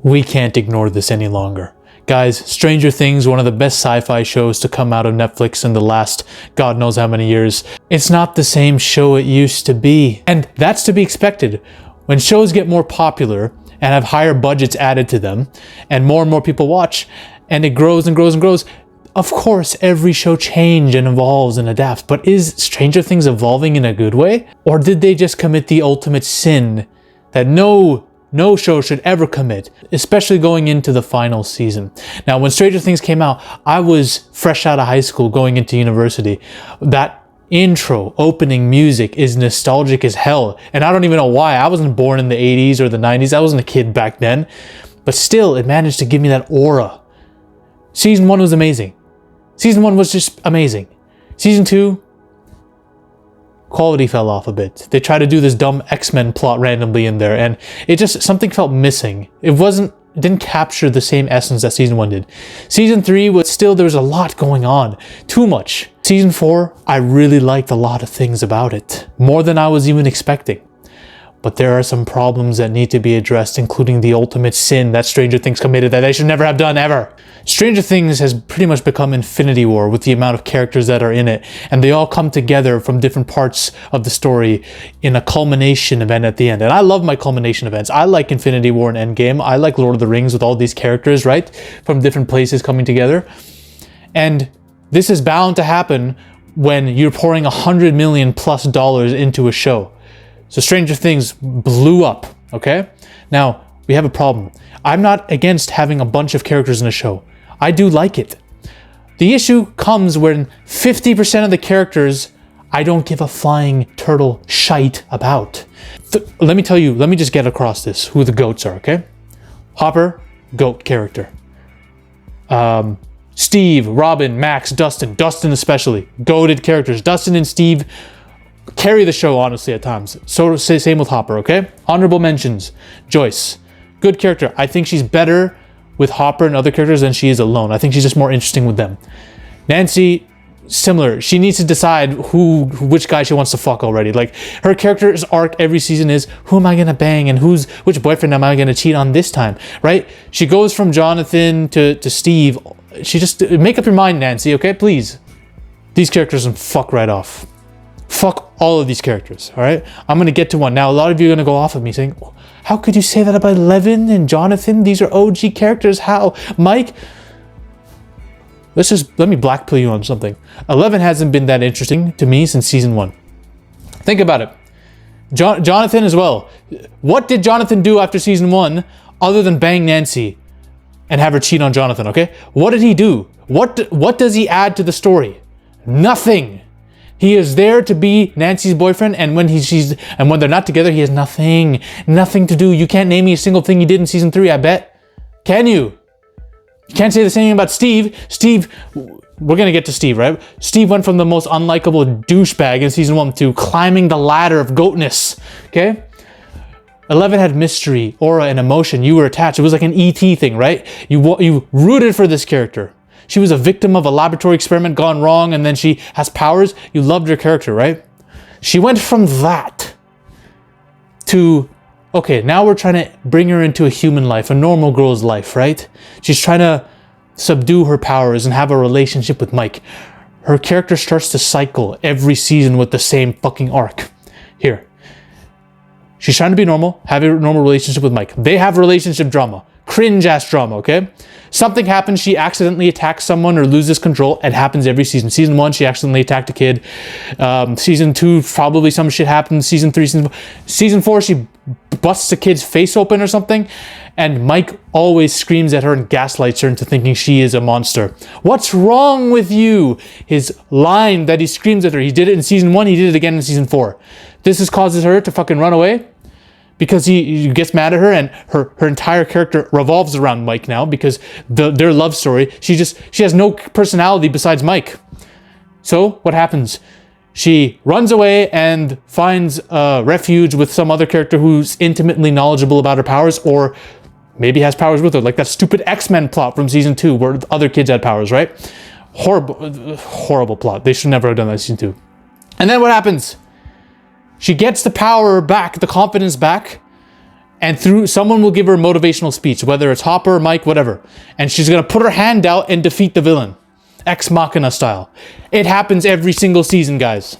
We can't ignore this any longer. Guys, Stranger Things, one of the best sci-fi shows to come out of Netflix in the last God knows how many years. It's not the same show it used to be. And that's to be expected. When shows get more popular and have higher budgets added to them, and more people watch, and it grows and grows and grows, of course every show changes and evolves and adapts. But is Stranger Things evolving in a good way? Or did they just commit the ultimate sin that no show should ever commit, especially going into the final season? Now, when Stranger Things came out, I was fresh out of high school going into university. That intro opening music is nostalgic as hell, and I don't even know why. I wasn't born in the 80s or the 90s. I wasn't a kid back then, but still it managed to give me that aura. Season 1 was amazing. Season 1 was just amazing. Season 2, quality fell off a bit. They tried to do this dumb X-Men plot randomly in there, and it just, something felt missing. It didn't capture the same essence that season 1 did. Season 3 was still, there was a lot going on. Too much. Season 4, I really liked a lot of things about it. More than I was even expecting. But there are some problems that need to be addressed, including the ultimate sin that Stranger Things committed that they should never have done ever. Stranger Things has pretty much become Infinity War with the amount of characters that are in it, and they all come together from different parts of the story in a culmination event at the end. And I love my culmination events. I like Infinity War and Endgame. I like Lord of the Rings with all these characters, right? From different places coming together. And this is bound to happen when you're pouring $100 million+ into a show. So Stranger Things blew up, okay? Now, we have a problem. I'm not against having a bunch of characters in a show. I do like it. The issue comes when 50% of the characters I don't give a flying turtle shite about. Let me tell you, let me just get across this, who the goats are, okay? Hopper, goat character. Steve, Robin, Max, Dustin especially, goated characters. Dustin and Steve carry the show, honestly, at times. So same with Hopper, okay? Honorable mentions. Joyce, good character. I think she's better with Hopper and other characters than she is alone. I think she's just more interesting with them. Nancy, similar. She needs to decide which guy she wants to fuck already. Like, her character's arc every season is, who am I gonna bang and which boyfriend am I gonna cheat on this time, right? She goes from Jonathan to Steve. She just, make up your mind, Nancy, okay? Please. These characters can fuck right off. Fuck all of these characters, all right? I'm going to get to one. Now, a lot of you are going to go off of me saying, how could you say that about Eleven and Jonathan? These are OG characters. How? Mike? Let me black pill you on something. Eleven hasn't been that interesting to me since season 1. Think about it. Jonathan as well. What did Jonathan do after season 1 other than bang Nancy and have her cheat on Jonathan, okay? What did he do? What does he add to the story? Nothing. He is there to be Nancy's boyfriend, and when when they're not together, he has nothing to do. You can't name me a single thing he did in season 3, I bet. Can you? You can't say the same thing about Steve. Steve, we're gonna get to Steve, right? Steve went from the most unlikable douchebag in season 1 to climbing the ladder of goatness, okay? 11 had mystery, aura, and emotion. You were attached. It was like an ET thing, right? You rooted for this character. She was a victim of a laboratory experiment gone wrong, and then she has powers. You loved her character, right? She went from that to, okay, now we're trying to bring her into a human life, a normal girl's life, right? She's trying to subdue her powers and have a relationship with Mike. Her character starts to cycle every season with the same fucking arc. Here. She's trying to be normal, have a normal relationship with Mike. They have relationship drama. Cringe-ass drama, okay? Something happens, she accidentally attacks someone or loses control. It happens every season. Season 1, she accidentally attacked a kid. Season 2, probably some shit happens. Season 3, Season 4, she busts a kid's face open or something. And Mike always screams at her and gaslights her into thinking she is a monster. What's wrong with you? His line that he screams at her, he did it in season 1, he did it again in season 4. This causes her to fucking run away. Because he gets mad at her, and her entire character revolves around Mike now because their love story. She has no personality besides Mike. So what happens? She runs away and finds refuge with some other character who's intimately knowledgeable about her powers, or maybe has powers with her, like that stupid X-Men plot from season 2 where other kids had powers, right? Horrible plot. They should never have done that in season 2. And then what happens? She gets the power back, the confidence back, And through someone will give her a motivational speech, whether it's Hopper, Mike, whatever. And she's going to put her hand out and defeat the villain. Ex Machina style. It happens every single season, guys.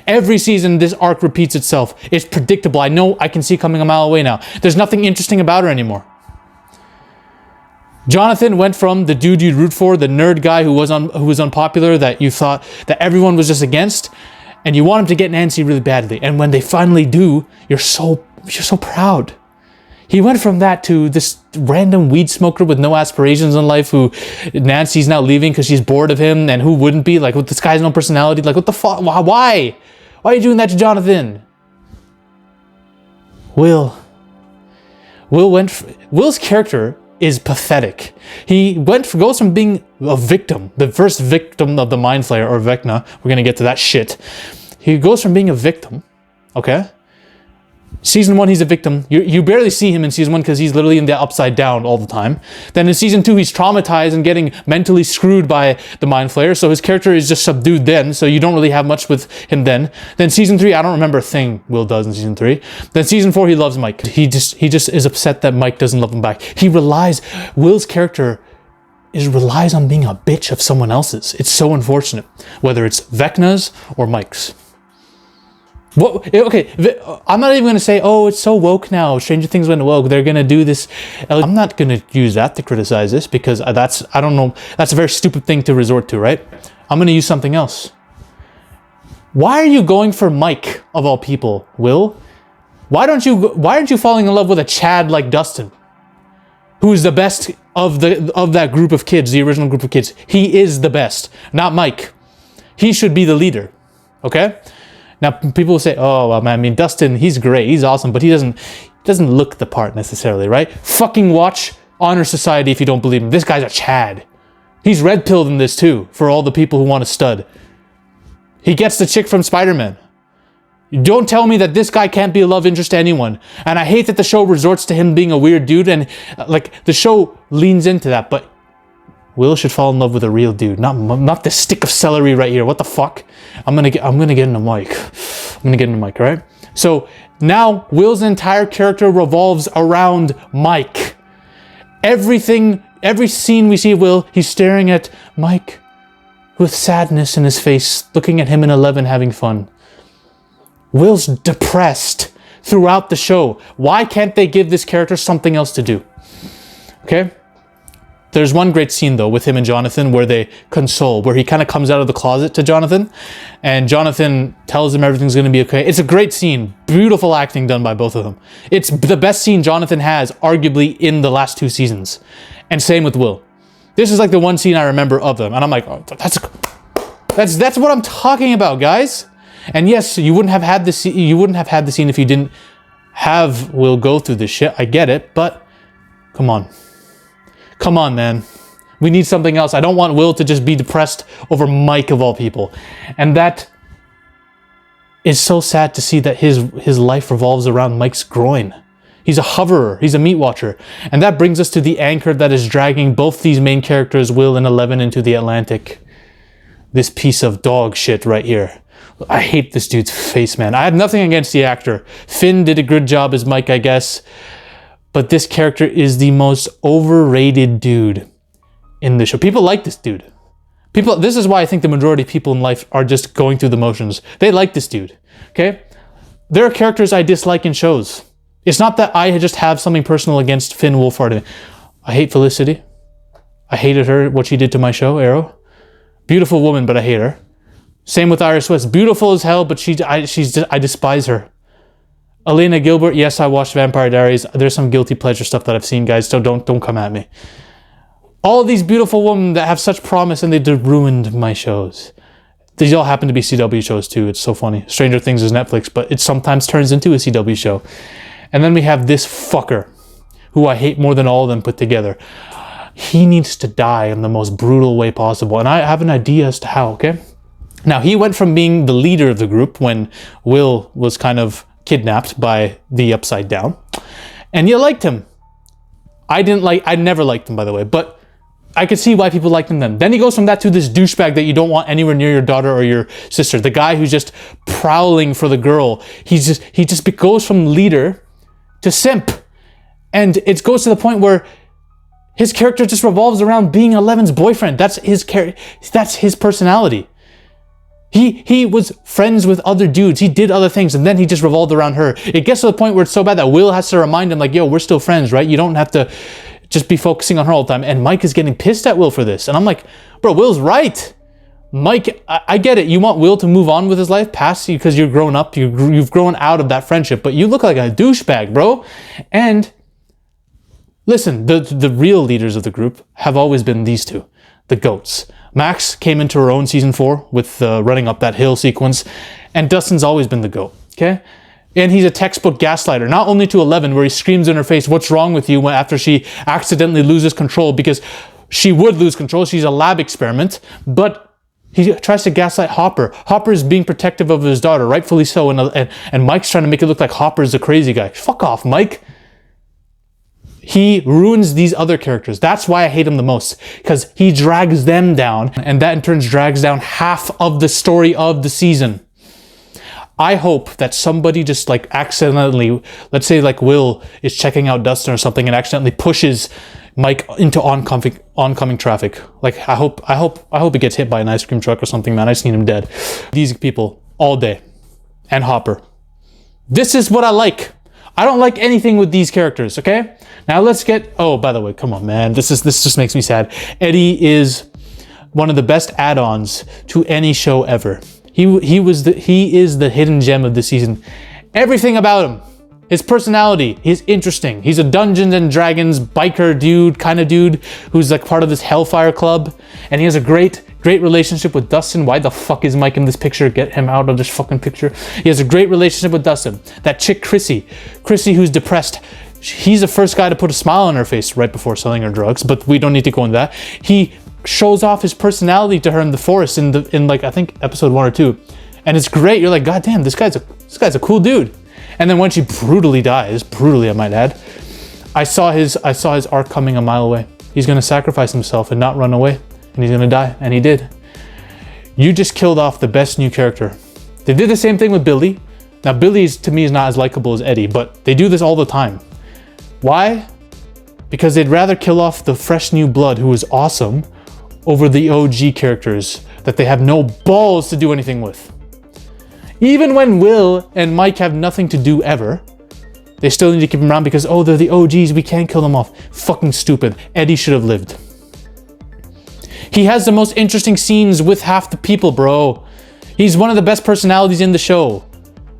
Every season, this arc repeats itself. It's predictable. I know, I can see coming a mile away now. There's nothing interesting about her anymore. Jonathan went from the dude you'd root for, the nerd guy who was unpopular, that you thought that everyone was just against, and you want him to get Nancy really badly. And when they finally do, you're so proud. He went from that to this random weed smoker with no aspirations in life who Nancy's now leaving because she's bored of him, and who wouldn't be? Like, this guy has no personality. Like, what the fuck? Why? Why are you doing that to Jonathan? Will's character is pathetic. He goes from being a victim, the first victim of the Mind Flayer, or Vecna. We're gonna get to that shit. He goes from being a victim, okay? Season 1, he's a victim. You barely see him in season 1 because he's literally in the upside down all the time. Then in season 2, he's traumatized and getting mentally screwed by the Mind Flayer, so his character is just subdued then, so you don't really have much with him then. Then season 3, I don't remember a thing Will does in season 3. Then season 4, he loves Mike. He just is upset that Mike doesn't love him back. Will's character relies on being a bitch of someone else's. It's so unfortunate, whether it's Vecna's or Mike's. Okay, I'm not even going to say, oh, it's so woke now. Stranger Things went woke. They're going to do this. I'm not going to use that to criticize this because I don't know. That's a very stupid thing to resort to, right? I'm going to use something else. Why are you going for Mike, of all people, Will? Why aren't you falling in love with a Chad like Dustin, who's the best of that group of kids, the original group of kids? He is the best, not Mike. He should be the leader, okay? Now, people will say, oh, well, man, I mean, Dustin, he's great, he's awesome, but he doesn't look the part necessarily, right? Fucking watch Honor Society if you don't believe him. This guy's a Chad. He's red-pilled in this too, for all the people who want a stud. He gets the chick from Spider-Man. Don't tell me that this guy can't be a love interest to anyone. And I hate that the show resorts to him being a weird dude, and like, the show leans into that, but Will should fall in love with a real dude, not this stick of celery right here. What the fuck? I'm gonna get into Mike. I'm gonna get into Mike, all right? So now Will's entire character revolves around Mike. Every scene we see of Will, he's staring at Mike with sadness in his face, looking at him and Eleven having fun. Will's depressed throughout the show. Why can't they give this character something else to do? Okay? There's one great scene, though, with him and Jonathan where they console, where he kind of comes out of the closet to Jonathan, and Jonathan tells him everything's going to be okay. It's a great scene. Beautiful acting done by both of them. It's the best scene Jonathan has, arguably, in the last 2 seasons. And same with Will. This is like the one scene I remember of them, and I'm like, oh, that's what I'm talking about, guys. And yes, you wouldn't have had the scene if you didn't have Will go through this shit. I get it, but come on. Come on, man. We need something else. I don't want Will to just be depressed over Mike of all people. And that is so sad to see that his life revolves around Mike's groin. He's a hoverer. He's a meat watcher. And that brings us to the anchor that is dragging both these main characters, Will and Eleven, into the Atlantic. This piece of dog shit right here. I hate this dude's face, man. I have nothing against the actor. Finn did a good job as Mike, I guess. But this character is the most overrated dude in the show. People like this dude. This is why I think the majority of people in life are just going through the motions. They like this dude, okay? There are characters I dislike in shows. It's not that I just have something personal against Finn Wolfhard. I hate Felicity. I hated her, what she did to my show, Arrow. Beautiful woman, but I hate her. Same with Iris West. Beautiful as hell, but I despise her. Elena Gilbert, yes, I watched Vampire Diaries. There's some guilty pleasure stuff that I've seen, guys, so don't come at me. All of these beautiful women that have such promise, and they ruined my shows. These all happen to be CW shows too. It's so funny. Stranger Things is Netflix, but it sometimes turns into a CW show. And then we have this fucker, who I hate more than all of them put together. He needs to die in the most brutal way possible, and I have an idea as to how, okay? Now, he went from being the leader of the group when Will was kind of kidnapped by the Upside Down, and you liked him. I never liked him, by the way, but I could see why people liked him then. Then he goes from that to this douchebag that you don't want anywhere near your daughter or your sister, the guy who's just prowling for the girl. He just goes from leader to simp. And it goes to the point where his character just revolves around being Eleven's boyfriend. That's his personality. He was friends with other dudes. He did other things, and then he just revolved around her. It gets to the point where it's so bad that Will has to remind him, like, yo, we're still friends, right? You don't have to just be focusing on her all the time. And Mike is getting pissed at Will for this. And I'm like, bro, Will's right. Mike, I get it. You want Will to move on with his life past you because you're grown up. You've grown out of that friendship, but you look like a douchebag, bro. And listen, the real leaders of the group have always been these two, the GOATs. Max came into her own season 4 with running up that hill sequence, and Dustin's always been the GOAT, okay? And he's a textbook gaslighter, not only to Eleven, where he screams in her face, what's wrong with you, after she accidentally loses control, because she would lose control, she's a lab experiment, but he tries to gaslight Hopper. Hopper is being protective of his daughter, rightfully so, and Mike's trying to make it look like Hopper's the crazy guy. Fuck off, Mike. He ruins these other characters. That's why I hate him the most, because he drags them down, and that in turn drags down half of the story of the season. I hope that somebody just like accidentally, let's say like Will is checking out Dustin or something and accidentally pushes Mike into oncoming traffic. Like I hope he gets hit by an ice cream truck or something, man. I just need him dead. These people all day. And Hopper. This is what I like. I don't like anything with these characters, okay? Now let's get, oh, by the way, come on, man. This just makes me sad. Eddie is one of the best add-ons to any show ever. He is the hidden gem of the season. Everything about him, his personality, he's interesting. He's a Dungeons and Dragons biker dude, kind of dude, who's like part of this Hellfire Club. And he has a great relationship with Dustin. Why the fuck is Mike in this picture? Get him out of this fucking picture. He has a great relationship with Dustin. That chick, Chrissy who's depressed. He's the first guy to put a smile on her face right before selling her drugs, but we don't need to go into that. He shows off his personality to her in the forest in like, I think episode 1 or 2. And it's great. You're like, God damn, this guy's a cool dude. And then when she brutally dies, I might add, I saw his arc coming a mile away. He's going to sacrifice himself and not run away. And he's going to die. And he did. You just killed off the best new character. They did the same thing with Billy. Now, Billy, to me, is not as likable as Eddie, but they do this all the time. Why? Because they'd rather kill off the fresh new blood who was awesome over the OG characters that they have no balls to do anything with. Even when Will and Mike have nothing to do ever, they still need to keep them around because, oh, they're the OGs, we can't kill them off. Fucking stupid. Eddie should have lived. He has the most interesting scenes with half the people, bro. He's one of the best personalities in the show.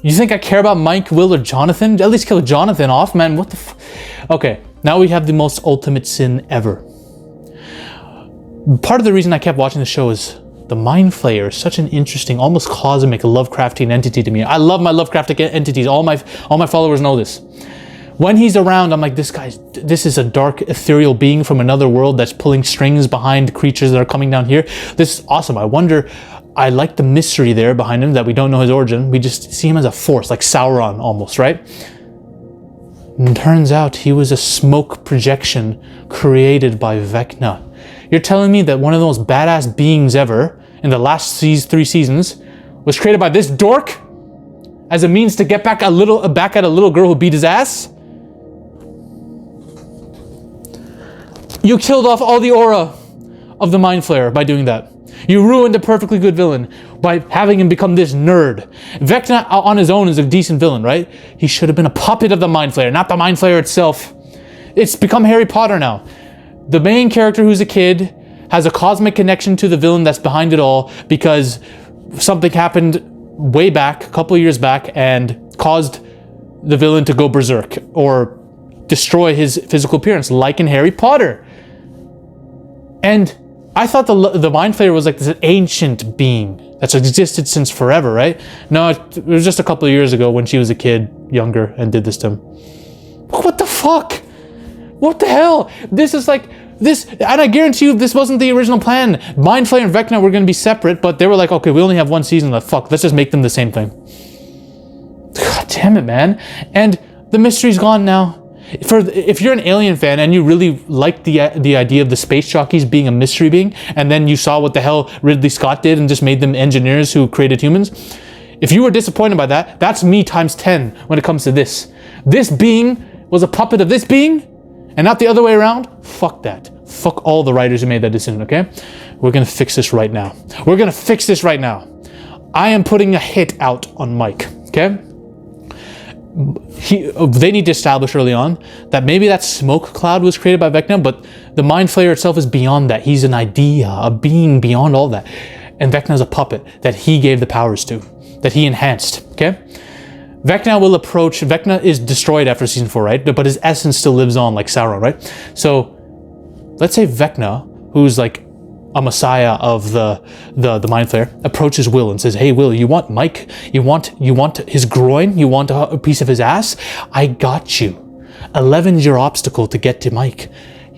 You think I care about Mike, Will, or Jonathan? At least kill Jonathan off, man. What the Okay, now we have the most ultimate sin ever. Part of the reason I kept watching the show is the Mind Flayer is such an interesting, almost cosmic, Lovecraftian entity to me. I love my Lovecraftic entities. All my followers know this. When he's around, I'm like, this is a dark, ethereal being from another world that's pulling strings behind creatures that are coming down here. This is awesome. I like the mystery there behind him that we don't know his origin. We just see him as a force, like Sauron almost, right? And turns out he was a smoke projection created by Vecna. You're telling me that one of the most badass beings ever in the last 3 seasons was created by this dork as a means to get back at a little girl who beat his ass? You killed off all the aura of the Mind Flayer by doing that. You ruined a perfectly good villain by having him become this nerd. Vecna on his own is a decent villain, right? He should have been a puppet of the Mind Flayer, not the Mind Flayer itself. It's become Harry Potter now. The main character who's a kid has a cosmic connection to the villain that's behind it all because something happened way back, a couple of years back, and caused the villain to go berserk or destroy his physical appearance, like in Harry Potter. And I thought the Mind Flayer was like this ancient being that's existed since forever, right? No, it was just a couple of years ago when she was a kid, younger, and did this to him. What the fuck? What the hell? This is like this, and I guarantee you this wasn't the original plan. Mind Flayer and Vecna were going to be separate, but they were like, okay, we only have one season left. Fuck, let's just make them the same thing. God damn it, man. And the mystery's gone now. If you're an Alien fan and you really like the idea of the space jockeys being a mystery being, and then you saw what the hell Ridley Scott did and just made them engineers who created humans, if you were disappointed by that, that's me times 10 when it comes to this. This being was a puppet of this being and not the other way around, fuck that. Fuck all the writers who made that decision, okay? We're gonna fix this right now. We're gonna fix this right now. I am putting a hit out on Mike, okay? They need to establish early on that maybe that smoke cloud was created by Vecna, but the Mind Flayer itself is beyond that. He's an idea, a being beyond all that. And Vecna is a puppet that he gave the powers to, that he enhanced, okay? Vecna is destroyed after season 4, right? But his essence still lives on like Sauron, right? So let's say Vecna, who's like a messiah of the Mind Flayer, approaches Will and says, hey Will, you want Mike? You want his groin? You want a piece of his ass? I got you. 11's your obstacle to get to Mike.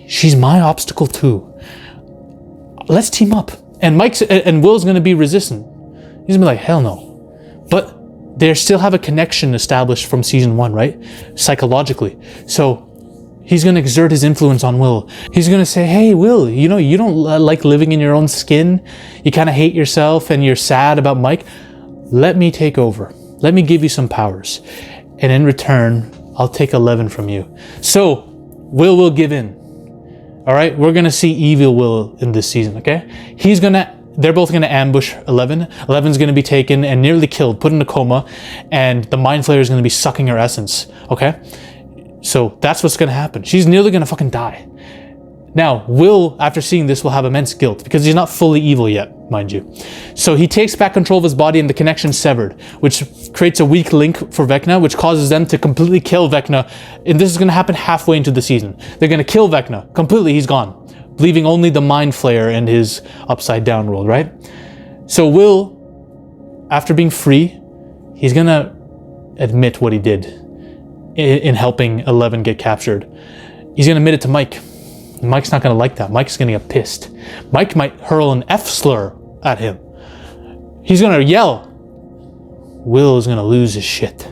She's my obstacle too. Let's team up. And Will's gonna be resistant. He's gonna be like, hell no. But they still have a connection established from season 1, right? Psychologically. So he's going to exert his influence on Will. He's going to say, hey, Will, you know, you don't like living in your own skin. You kind of hate yourself and you're sad about Mike. Let me take over. Let me give you some powers. And in return, I'll take 11 from you. So Will give in. All right? We're going to see evil Will in this season, okay? They're both going to ambush 11. 11's going to be taken and nearly killed, put in a coma, and the Mind Flayer is going to be sucking her essence, okay? So that's what's going to happen. She's nearly going to fucking die. Now, Will, after seeing this, will have immense guilt because he's not fully evil yet, mind you. So he takes back control of his body and the connection's severed, which creates a weak link for Vecna, which causes them to completely kill Vecna. And this is going to happen halfway into the season. They're going to kill Vecna. Completely, he's gone, leaving only the Mind Flayer and his upside down world, right? So Will, after being free, he's going to admit what he did in helping 11 get captured. He's going to admit it to Mike. Mike's not going to like that. Mike's going to get pissed. Mike might hurl an F slur at him. He's going to yell. Will is going to lose his shit.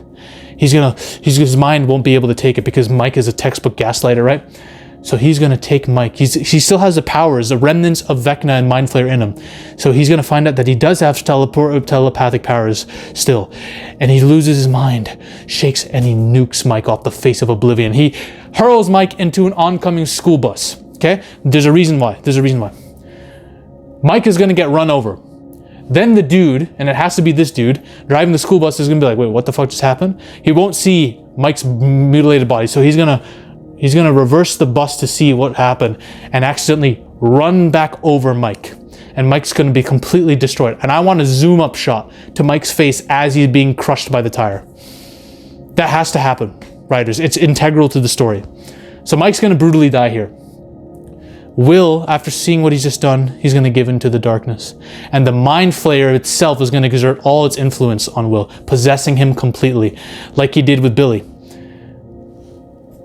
His mind won't be able to take it because Mike is a textbook gaslighter, right? So he's going to take Mike. He still has the powers, the remnants of Vecna and Mind Flayer in him. So he's going to find out that he does have telepathic powers still. And he loses his mind, shakes, and he nukes Mike off the face of oblivion. He hurls Mike into an oncoming school bus. Okay? There's a reason why. Mike is going to get run over. Then the dude, and it has to be this dude, driving the school bus is going to be like, wait, what the fuck just happened? He won't see Mike's mutilated body. So he's going to reverse the bus to see what happened and accidentally run back over Mike. And Mike's going to be completely destroyed. And I want a zoom up shot to Mike's face as he's being crushed by the tire. That has to happen, writers. It's integral to the story. So Mike's going to brutally die here. Will, after seeing what he's just done, he's going to give in to the darkness. And the Mind Flayer itself is going to exert all its influence on Will, possessing him completely, like he did with Billy.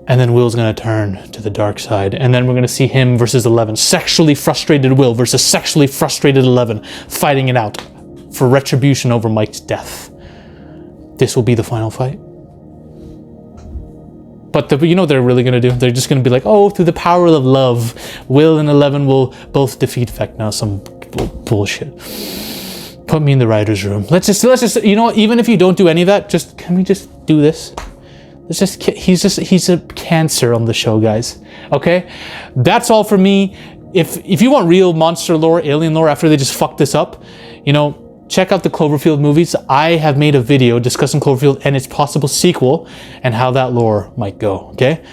And then Will's going to turn to the dark side. And then we're going to see him versus 11. Sexually frustrated Will versus sexually frustrated 11. Fighting it out for retribution over Mike's death. This will be the final fight. But you know what they're really going to do? They're just going to be like, oh, through the power of love, Will and 11 will both defeat Vecna. Some bullshit. Put me in the writer's room. Let's just, you know what? Even if you don't do any of that, can we just do this? He's a cancer on the show, guys. Okay? That's all for me. If you want real monster lore, alien lore, after they just fuck this up, you know, check out the Cloverfield movies. I have made a video discussing Cloverfield and its possible sequel and how that lore might go, okay?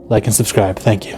Like and subscribe. Thank you.